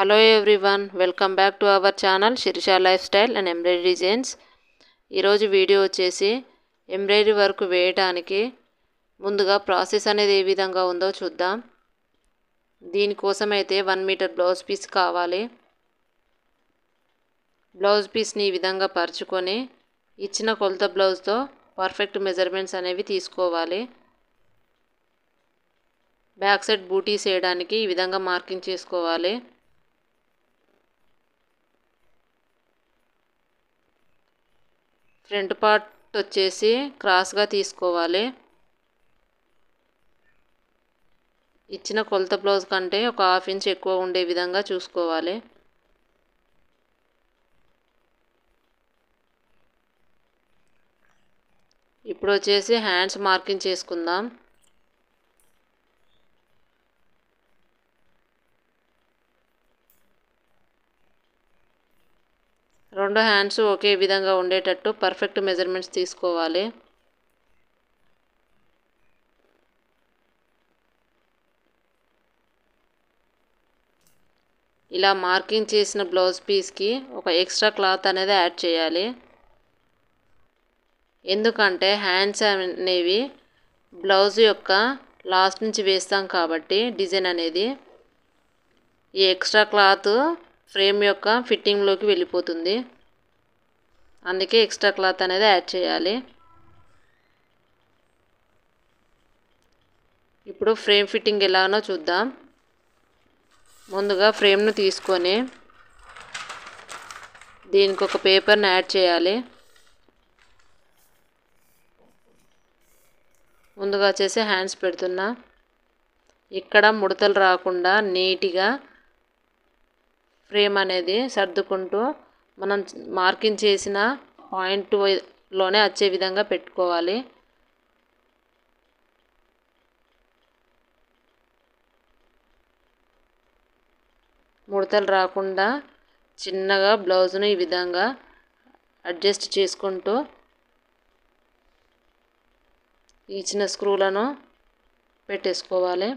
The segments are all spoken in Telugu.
Hello everyone, welcome back to our channel Shirisha Lifestyle and Embroidery Designs. ఈరోజు వీడియో వచ్చేసి ఎంబ్రాయిడరీ వర్క్ వేయడానికి ముందుగా ప్రాసెస్ అనేది ఏ విధంగా ఉందో చూద్దాం. దీనికోసం అయితే 1 మీటర్ బ్లౌజ్ పీస్ కావాలి. బ్లౌజ్ పీస్ని ఈ విధంగా పరుచుకొని ఇచ్చిన కొలత బ్లౌజ్తో పర్ఫెక్ట్ మెజర్మెంట్స్ అనేవి తీసుకోవాలి. బ్యాక్ సైడ్ బూటీస్ వేయడానికి ఈ విధంగా మార్కింగ్ చేసుకోవాలి. ఫ్రంట్ పార్ట్ వచ్చేసి క్రాస్గా తీసుకోవాలి. ఇచ్చిన కొలత బ్లౌజ్ కంటే ఒక హాఫ్ ఇంచ్ ఎక్కువ ఉండే విధంగా చూసుకోవాలి. ఇప్పుడు వచ్చేసి హ్యాండ్స్ మార్కింగ్ చేసుకుందాం. రెండు హ్యాండ్స్ ఒకే విధంగా ఉండేటట్టు పర్ఫెక్ట్ మెజర్మెంట్స్ తీసుకోవాలి. ఇలా మార్కింగ్ చేసిన బ్లౌజ్ పీస్కి ఒక ఎక్స్ట్రా క్లాత్ అనేది యాడ్ చేయాలి. ఎందుకంటే హ్యాండ్స్ అనేవి బ్లౌజ్ యొక్క లాస్ట్ నుంచి వేస్తాం కాబట్టి డిజైన్ అనేది ఈ ఎక్స్ట్రా క్లాత్ ఫ్రేమ్ యొక్క ఫిట్టింగ్లోకి వెళ్ళిపోతుంది. అందుకే ఎక్స్ట్రా క్లాత్ అనేది యాడ్ చేయాలి. ఇప్పుడు ఫ్రేమ్ ఫిట్టింగ్ ఎలానో చూద్దాం. ముందుగా ఫ్రేమ్ను తీసుకొని దీనికి ఒక పేపర్ని యాడ్ చేయాలి. ముందుగా వచ్చేసి హ్యాండ్స్ పెడుతున్నా. ఇక్కడ ముడతలు రాకుండా నీట్గా ఫ్రేమ్ అనేది సర్దుకుంటూ మనం మార్కింగ్ చేసిన పాయింట్లోనే వచ్చే విధంగా పెట్టుకోవాలి. ముడతలు రాకుండా చిన్నగా బ్లౌజ్ను ఈ విధంగా అడ్జస్ట్ చేసుకుంటూ ఇచ్చిన స్క్రూలను పెట్టేసుకోవాలి.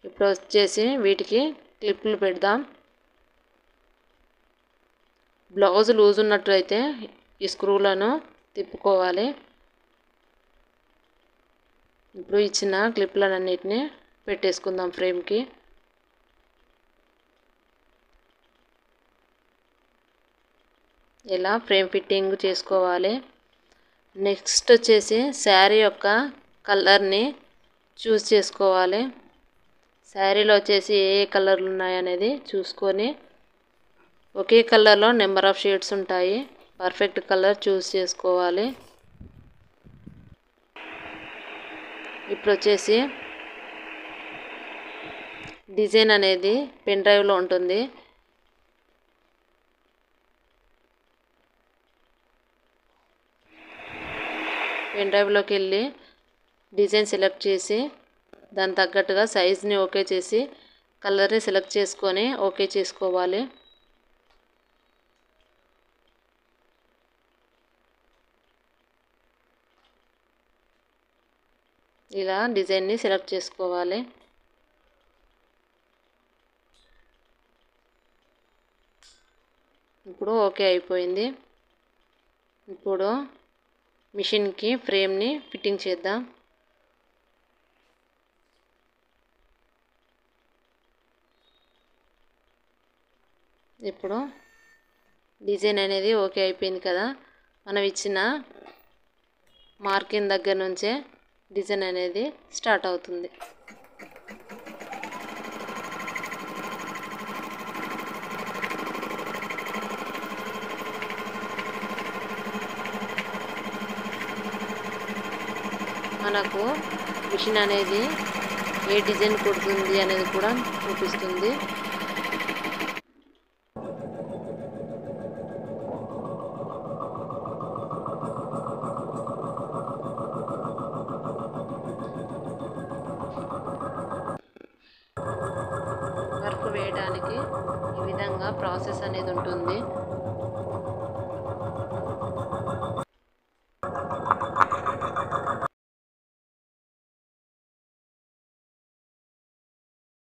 ఇప్పుడు వచ్చేసి వీటికి క్లిప్లు పెడదాం. బ్లౌజ్ లూజ్ ఉన్నట్లయితే ఈ స్క్రూలను తిప్పుకోవాలి. ఇప్పుడు ఇచ్చిన క్లిప్లన్నిటిని పెట్టేసుకుందాం ఫ్రేమ్కి. ఇలా ఫ్రేమ్ ఫిట్టింగ్ చేసుకోవాలి. నెక్స్ట్ వచ్చేసి శారీ యొక్క కలర్ని చూస్ చేసుకోవాలి. శారీలో వచ్చేసి ఏ కలర్లు ఉన్నాయనేది చూసుకొని ఒకే కలర్లో నెంబర్ ఆఫ్ షేడ్స్ ఉంటాయి. పర్ఫెక్ట్ కలర్ చూస్ చేసుకోవాలి. ఇప్పుడు వచ్చేసి డిజైన్ అనేది పెన్ డ్రైవ్లో ఉంటుంది. పెన్ డ్రైవ్లోకి వెళ్ళి డిజైన్ సెలెక్ట్ చేసి దాని తగ్గట్టుగా సైజ్ని ఓకే చేసి కలర్ని సెలెక్ట్ చేసుకొని ఓకే చేసుకోవాలి. ఇలా డిజైన్ని సెలెక్ట్ చేసుకోవాలి. ఇప్పుడు ఓకే అయిపోయింది. ఇప్పుడు మిషన్కి ఫ్రేమ్ని ఫిట్టింగ్ చేద్దాం. ఇప్పుడు డిజైన్ అనేది ఓకే అయిపోయింది కదా. మనం ఇచ్చిన మార్కింగ్ దగ్గర నుంచే డిజైన్ అనేది స్టార్ట్ అవుతుంది. మనకు మిషన్ అనేది ఏ డిజైన్ కుడుతుంది అనేది కూడా చూపిస్తుంది. వర్క్ వేయడానికి ఈ విధంగా ప్రాసెస్ అనేది ఉంటుంది.